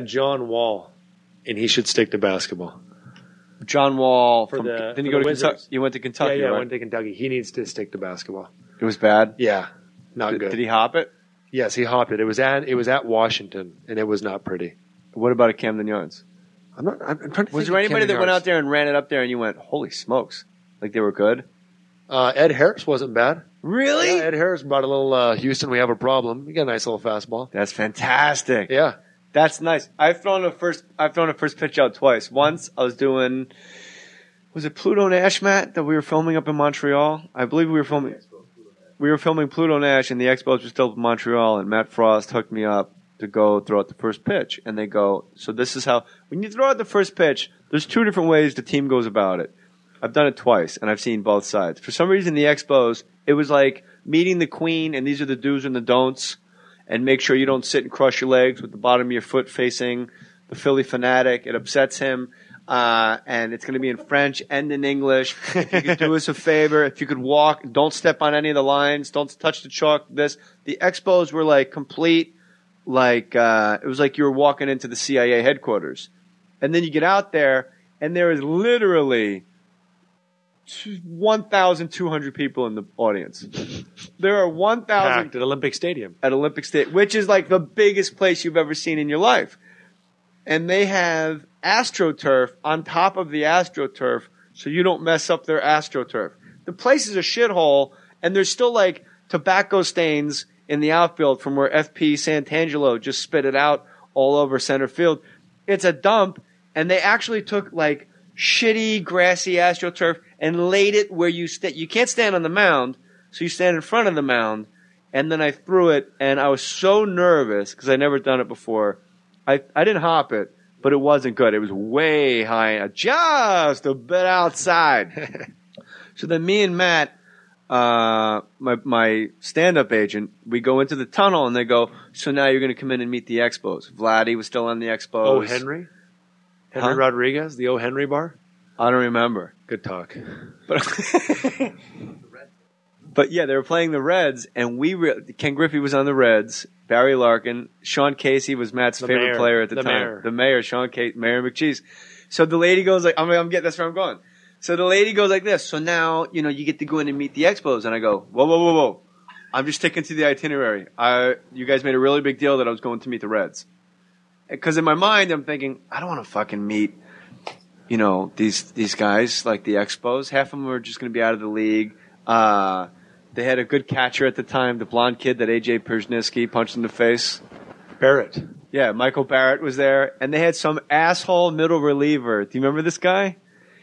John Wall, and he should stick to basketball. John Wall. Then You went to Kentucky, Yeah, right? I went to Kentucky. He needs to stick to basketball. It was bad? Yeah, not good. Did he hop it? Yes, he hopped it. It was at Washington, and it was not pretty. What about at Camden Yards? I'm trying to think. Was there anybody that went out there and ran it up there and you went, holy smokes, like they were good? Ed Harris wasn't bad. Really? Yeah, Ed Harris brought a little Houston, we have a problem. You got a nice little fastball. That's fantastic. Yeah. That's nice. I've thrown a first pitch out twice. Once I was doing, was it Pluto Nash, Matt, that we were filming up in Montreal? I believe we were filming Pluto Nash, and the Expos were still in Montreal, and Matt Frost hooked me up to go throw out the first pitch. And they go, so this is how, when you throw out the first pitch, there's two different ways the team goes about it. I've done it twice, and I've seen both sides. For some reason, the Expos, it was like meeting the queen, and these are the do's and the don'ts, and make sure you don't sit and cross your legs with the bottom of your foot facing the Philly fanatic. It upsets him, and it's going to be in French and in English. If you could do us a favor, if you could walk, don't step on any of the lines, don't touch the chalk, this. The Expos were like complete, like it was like you were walking into the CIA headquarters. And then you get out there, and there is literally 1,200 people in the audience. There are 1,000 packed at Olympic Stadium. At Olympic Stadium, which is like the biggest place you've ever seen in your life. And they have AstroTurf on top of the AstroTurf, so you don't mess up their AstroTurf. The place is a shithole, and there's still like tobacco stains in the outfield from where FP Santangelo just spit it out all over center field. It's a dump, and they actually took like shitty grassy AstroTurf and laid it where you you can't stand on the mound, so you stand in front of the mound. And then I threw it, and I was so nervous because I never done it before. I didn't hop it, but it wasn't good. It was way high, just a bit outside. So then me and Matt, my stand-up agent, we go into the tunnel, and they go, so now you're going to come in and meet the Expos. Vladdy was still on the Expos. Oh, Henry? Henry Rodriguez, the O. Henry bar? I don't remember. Good talk. But yeah, they were playing the Reds, and Ken Griffey was on the Reds, Barry Larkin, Sean Casey was Matt's favorite player at the time. Mayor. The mayor, Mayor McCheese. So the lady goes like, I'm getting, that's where I'm going. So the lady goes like this, so now, you get to go in and meet the Expos, and I go, whoa. I'm just sticking to the itinerary. You guys made a really big deal that I was going to meet the Reds. Because in my mind, I'm thinking, I don't want to fucking meet, these guys like the Expos. Half of them are just going to be out of the league. They had a good catcher at the time, the blonde kid that A.J. Prznisky punched in the face. Barrett. Yeah, Michael Barrett was there. And they had some asshole middle reliever. Do you remember this guy?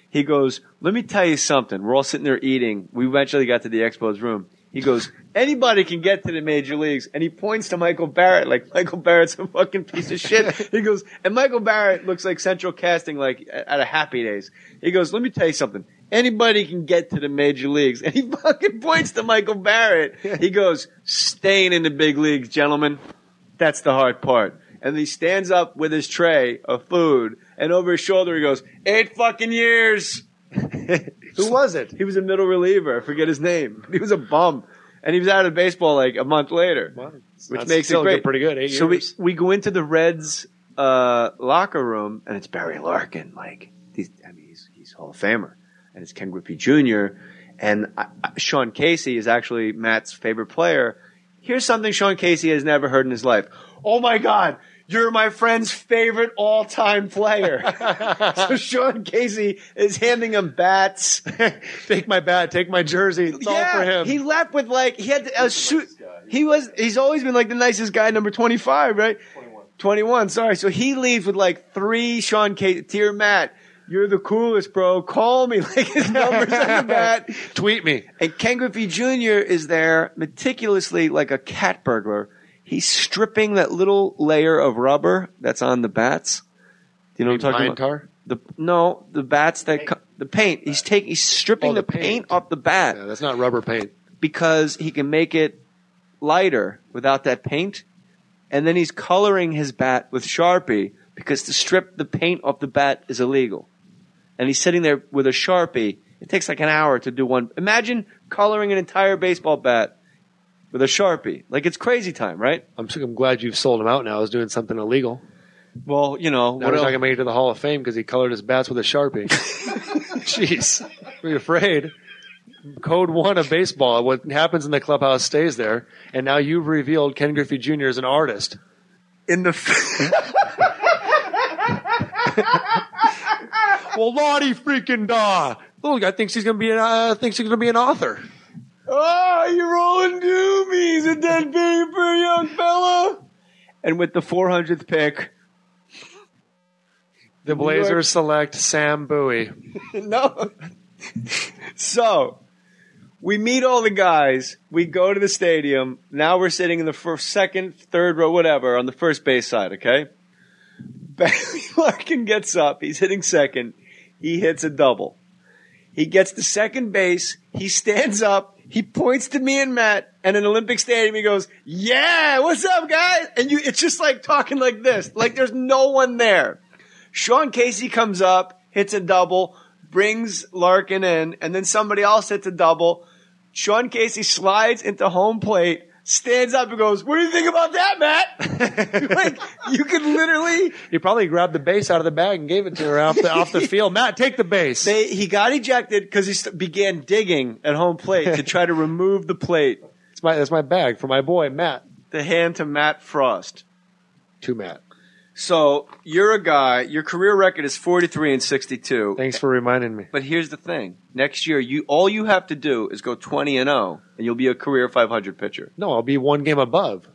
He goes, let me tell you something. We're all sitting there eating. We eventually got to the Expos room. He goes, anybody can get to the major leagues. And he points to Michael Barrett like Michael Barrett's a fucking piece of shit. He goes, and Michael Barrett looks like Central Casting like at a Happy Days. He goes, let me tell you something. Anybody can get to the major leagues. And he fucking points to Michael Barrett. He goes, staying in the big leagues, gentlemen. That's the hard part. And he stands up with his tray of food, and over his shoulder he goes, 8 fucking years. Who was it? He was a middle reliever. I forget his name. He was a bum. And he was out of baseball like a month later, which makes it great. Pretty good. 8 years. So we go into the Reds locker room, and it's Barry Larkin. Like, he's Hall of Famer. And it's Ken Griffey Jr. And Sean Casey is actually Matt's favorite player. Here's something Sean Casey has never heard in his life. Oh, my God. You're my friend's favorite all-time player. So Sean Casey is handing him bats. Take my bat. Take my jersey. It's all for him. He left with he had a suit. He's always been like the nicest guy, number 25, right? 21, sorry. So he leaves with 3 Sean Casey. Dear Matt, you're the coolest, bro. Call me. Like his number's on the bat. Tweet me. And Ken Griffey Jr. is there meticulously like a cat burglar. He's stripping that little layer of rubber that's on the bats. Do you know what I'm talking about? Tar? The bats the paint. He's stripping the paint off the bat. Yeah, that's not rubber paint. Because he can make it lighter without that paint. And then he's coloring his bat with Sharpie because to strip the paint off the bat is illegal. And he's sitting there with a Sharpie. It takes like an hour to do one. Imagine coloring an entire baseball bat with a Sharpie. Like, it's crazy time, right? I'm glad you've sold him out now. I was doing something illegal. Well, you know, Now he's not going to make it to the Hall of Fame because he colored his bats with a Sharpie. Jeez. Be afraid. Code 1 of baseball. What happens in the clubhouse stays there. And now you've revealed Ken Griffey Jr. as an artist. in the. Well, Lottie freaking da. Little guy thinks he's going to be an author. Oh, you're rolling doomies with that paper, young fella. And with the 400th pick, The Blazers select Sam Bowie. no. So, we meet all the guys. We go to the stadium. Now we're sitting in the first, second, third row, whatever, on the first base side, okay? Barry Larkin gets up. He's hitting second. He hits a double. He gets to second base. He stands up. He points to me and Matt. And in Olympic Stadium, he goes, yeah, what's up, guys? And it's just like talking like this. Like there's no one there. Sean Casey comes up, hits a double, brings Larkin in, and then somebody else hits a double. Sean Casey slides into home plate, stands up and goes, what do you think about that, Matt? Like, you could literally... He probably grabbed the base out of the bag and gave it to her off the field. Matt, take the base. He got ejected because he began digging at home plate to try to remove the plate. That's my bag for my boy, Matt. The hand to Matt Frost. To Matt. So, you're a guy, your career record is 43-62. Thanks for reminding me. But here's the thing. Next year, all you have to do is go 20-0, and you'll be a career 500 pitcher. No, I'll be one game above.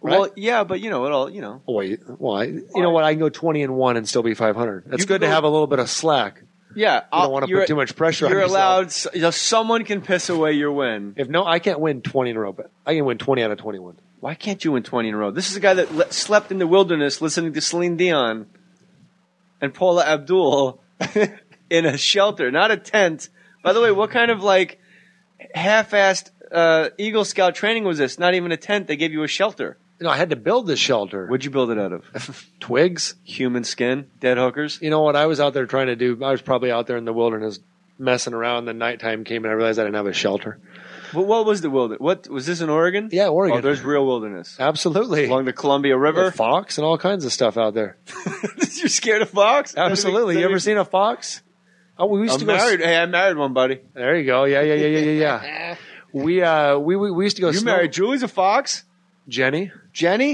Right? Well, yeah, but you know. You know what? I can go 20-1 and still be 500. That's good to have a little bit of slack. Yeah. You don't want to put too much pressure on yourself. You're allowed, someone can piss away your win. I can't win 20 in a row, but I can win 20 out of 21. Why can't you win 20 in a row? This is a guy that slept in the wilderness listening to Celine Dion and Paula Abdul in a shelter, not a tent. By the way, what kind of half-assed Eagle Scout training was this? Not even a tent. They gave you a shelter. I had to build this shelter. What'd you build it out of? Twigs. Human skin? Dead hookers? You know what I was out there trying to do? I was probably out there in the wilderness messing around. The nighttime came and I realized I didn't have a shelter. Well, what was the wilderness? What was this in Oregon? Yeah, Oregon. Oh, there's real wilderness. Absolutely. Along the Columbia River? With fox and all kinds of stuff out there. You're scared of fox? Absolutely. You ever seen a fox? Oh, we used to go. Married. Hey, I married one, buddy. There you go. Yeah. We used to go. You married Julie's a fox? Jenny?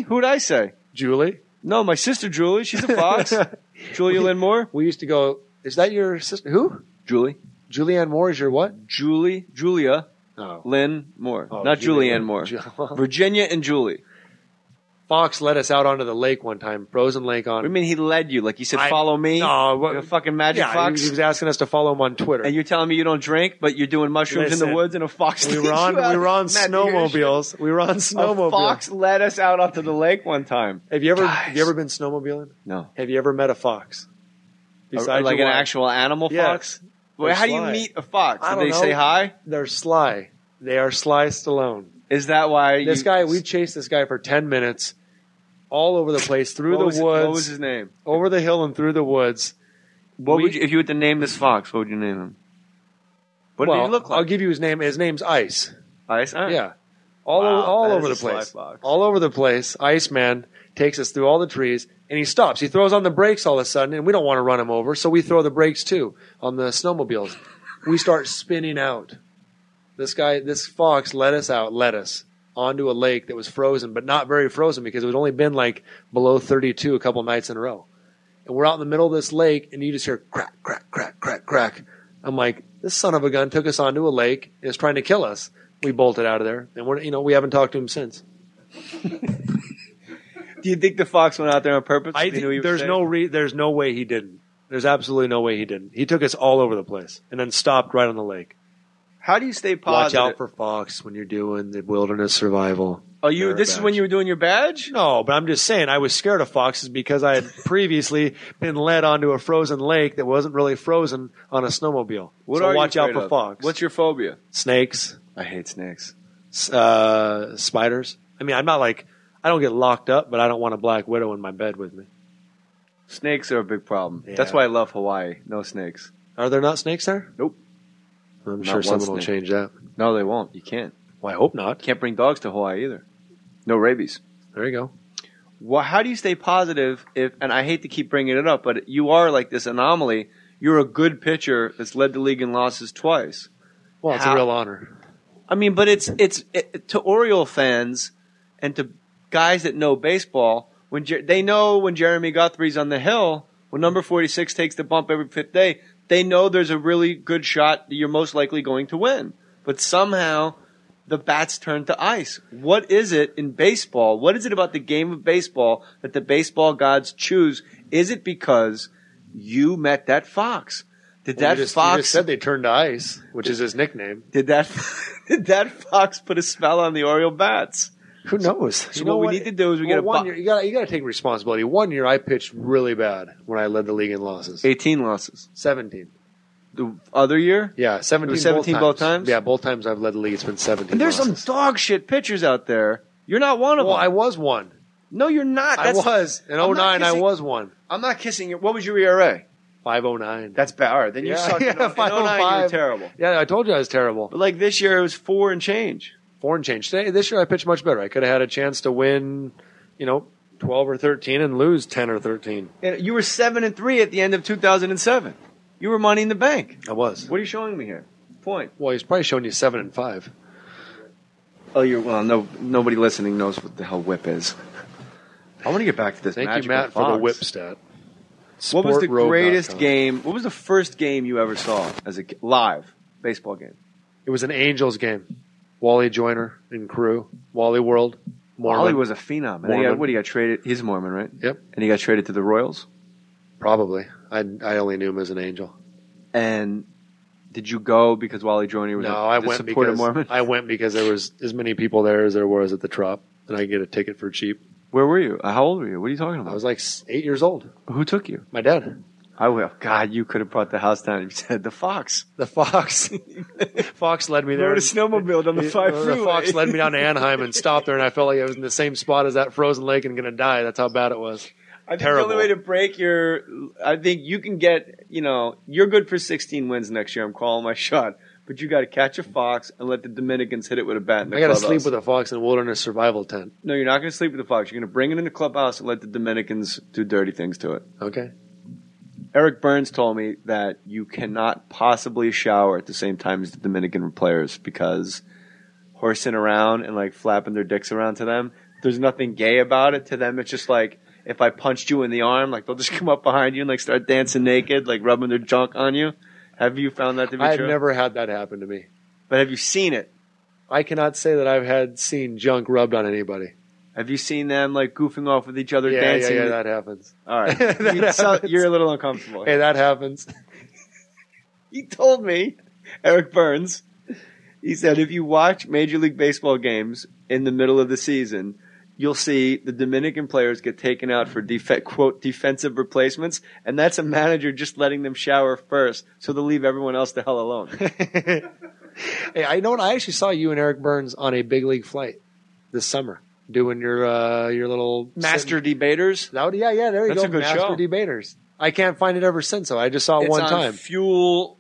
Who'd I say? Julie? No, my sister Julie. She's a fox. Julia Lynn Moore? We used to go. Is that your sister? Who? Julie. Julianne Moore is your what? Julia. Oh. Lynn Moore. Oh, not Julianne Moore. Virginia and Julie. Fox led us out onto the lake one time, frozen lake on. What do you mean he led you? Like he said, follow me? No. You're a fucking magic fox? He was asking us to follow him on Twitter. And you're telling me you don't drink, but you're doing mushrooms in the woods and a fox We were on snowmobiles. A fox led us out onto the lake one time. Have you ever been snowmobiling? No. Have you ever met a fox? Besides like an actual animal fox? Yes. Well, how do you meet a fox? Do they say hi? They're sly. They are Sly Stallone. Is that why we chased this guy for 10 minutes all over the place, through the woods. What was his name? Over the hill and through the woods. If you were to name this fox, what would you name him? What did he look like? I'll give you his name. His name's Ice. Ice? Yeah. All over the place. All over the place. Iceman takes us through all the trees, and he stops. He throws on the brakes all of a sudden, and we don't want to run him over, so we throw the brakes too on the snowmobiles. We start spinning out. This fox led us onto a lake that was frozen, but not very frozen because it had only been like below 32 a couple nights in a row. And we're out in the middle of this lake, and you just hear crack, crack, crack, crack, crack. I'm like, this son of a gun took us onto a lake and is trying to kill us. We bolted out of there, and we haven't talked to him since. Do you think the fox went out there on purpose? There's no way he didn't. There's absolutely no way he didn't. He took us all over the place and then stopped right on the lake. How do you stay positive? Watch out for fox when you're doing the wilderness survival. This is when you were doing your badge? No, but I'm just saying I was scared of foxes because I had previously been led onto a frozen lake that wasn't really frozen on a snowmobile. Watch out for fox. What's your phobia? Snakes. I hate snakes. Spiders. I mean, I don't get locked up, but I don't want a black widow in my bed with me. Snakes are a big problem. Yeah. That's why I love Hawaii. No snakes. Are there not snakes there? Nope. I'm sure someone will change that. No, they won't. You can't. Well, I hope not. Can't bring dogs to Hawaii either. No rabies. There you go. How do you stay positive and I hate to keep bringing it up, but you are like this anomaly. You're a good pitcher that's led the league in losses twice. Well, it's a real honor. I mean, but it's to Oriole fans and to guys that know baseball, they know when Jeremy Guthrie's on the hill, when number 46 takes the bump every fifth day, they know there's a really good shot that you're most likely going to win. But somehow the bats turn to ice. What is it in baseball? What is it about the game of baseball that the baseball gods choose? Is it because you met that fox? Did that fox? You just said they turned to ice, which is his nickname. Did that fox put a spell on the Oriole bats? Who knows? So what we need to do is we get one year. You got to take responsibility. 1 year I pitched really bad when I led the league in losses. 18 losses. 17. The other year? Yeah, 17. 17 both times. Yeah, both times I've led the league. It's been 17. And there's some dog shit pitchers out there. You're not one of them. Well, I was one. No, you're not. I was in 09. I was one. I'm not kissing you. What was your ERA? 5.09. That's bad. All right, then you sucked. Yeah, in 09, you were terrible. Yeah, I told you I was terrible. But like this year, it was 4 and change. 4 and change. This year I pitched much better. I could have had a chance to win, 12 or 13 and lose 10 or 13. And you were 7-3 at the end of 2007. You were Money in the Bank. I was. What are you showing me here? Point. Well, he's probably showing you 7 and 5. Oh, nobody listening knows what the hell whip is. I want to get back to this. Thank you, Matt, for the whip stat. What was the greatest game? What was the first game you ever saw as a live baseball game? It was an Angels game. Wally Joyner and crew. Wally World. Mormon. Wally was a phenom. He got traded? He's a Mormon, right? Yep. And he got traded to the Royals? Probably. I only knew him as an Angel. And did you go because Wally Joyner was a supportive Mormon? I went because there was as many people there as there was at the Trop, and I could get a ticket for cheap. Where were you? How old were you? What are you talking about? I was like 8 years old. Who took you? My dad. God, you could have brought the house down and you said the Fox. The Fox. Fox led me there. Rode a snowmobile on the 5 freeway. The Fox led me down to Anaheim and stopped there, and I felt like I was in the same spot as that frozen lake and going to die. That's how bad it was. I think the only way to break I think you can get, you're good for 16 wins next year. I'm calling my shot. But you got to catch a fox and let the Dominicans hit it with a bat in the clubhouse. I got to sleep with a fox in a wilderness survival tent. No, you're not going to sleep with the fox. You're going to bring it in the clubhouse and let the Dominicans do dirty things to it. Okay. Eric Burns told me that you cannot possibly shower at the same time as the Dominican players because horsing around and like flapping their dicks around to them, there's nothing gay about it. To them, it's just like if I punched you in the arm, like they'll just come up behind you and like start dancing naked, like rubbing their junk on you. Have you found that to be true? I've never had that happen to me. But have you seen it? I cannot say that I've seen junk rubbed on anybody. Have you seen them like goofing off with each other, dancing? Yeah, that happens. All right. You're a little uncomfortable. Hey, that happens. He told me, Eric Burns, he said if you watch Major League Baseball games in the middle of the season, you'll see the Dominican players get taken out for quote defensive replacements, and that's a manager just letting them shower first, so they'll leave everyone else the hell alone. Hey, I know what? I actually saw you and Eric Burns on a big league flight this summer doing your little Master Debaters. There you go. That's a good Master show. Debaters. I can't find it ever since, so I just saw it one time. It's on Fuel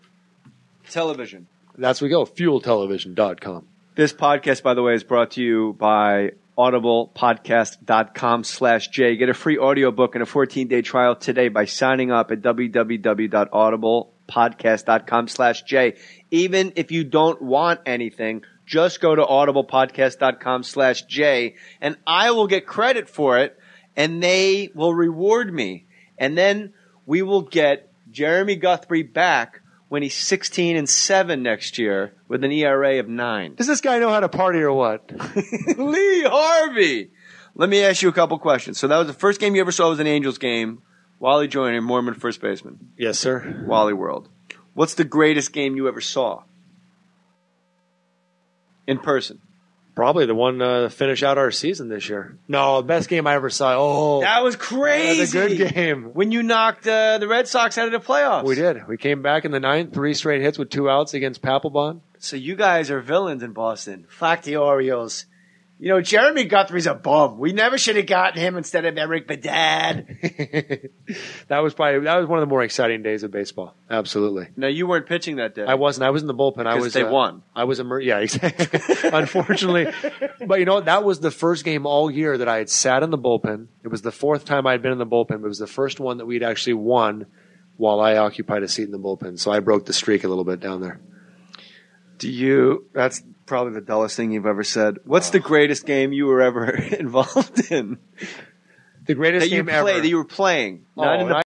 Television. That's where we go. FuelTelevision.com. This podcast, by the way, is brought to you by audiblepodcast.com/J. Get a free audiobook and a 14-day trial today by signing up at www.audiblepodcast.com/J. Even if you don't want anything, just go to audiblepodcast.com/J and I will get credit for it and they will reward me. And then we will get Jeremy Guthrie back when he's 16-7 next year with an ERA of 9. Does this guy know how to party or what? Lee Harvey. Let me ask you a couple questions. So that was the first game you ever saw was an Angels game. Wally Joyner, Mormon first baseman. Yes, sir. Wally World. What's the greatest game you ever saw? In person. Probably the one to finish out our season this year. No, the best game I ever saw. Oh, that was crazy. That was a good game. When you knocked the Red Sox out of the playoffs. We did. We came back in the ninth, 3 straight hits with 2 outs against Papelbon. So you guys are villains in Boston. Fuck the Orioles. Jeremy Guthrie's a bum. We never should have gotten him instead of Eric Bedad. That was one of the more exciting days of baseball. Absolutely. Now, you weren't pitching that day. I wasn't. I was in the bullpen. Because they won. I was yeah, exactly. Unfortunately. But that was the first game all year that I had sat in the bullpen. It was the fourth time I'd been in the bullpen, but it was the first one that we'd actually won while I occupied a seat in the bullpen. So I broke the streak a little bit down there. That's probably the dullest thing you've ever said. What's the greatest game you were ever involved in? The greatest game ever. That you were playing. Not in the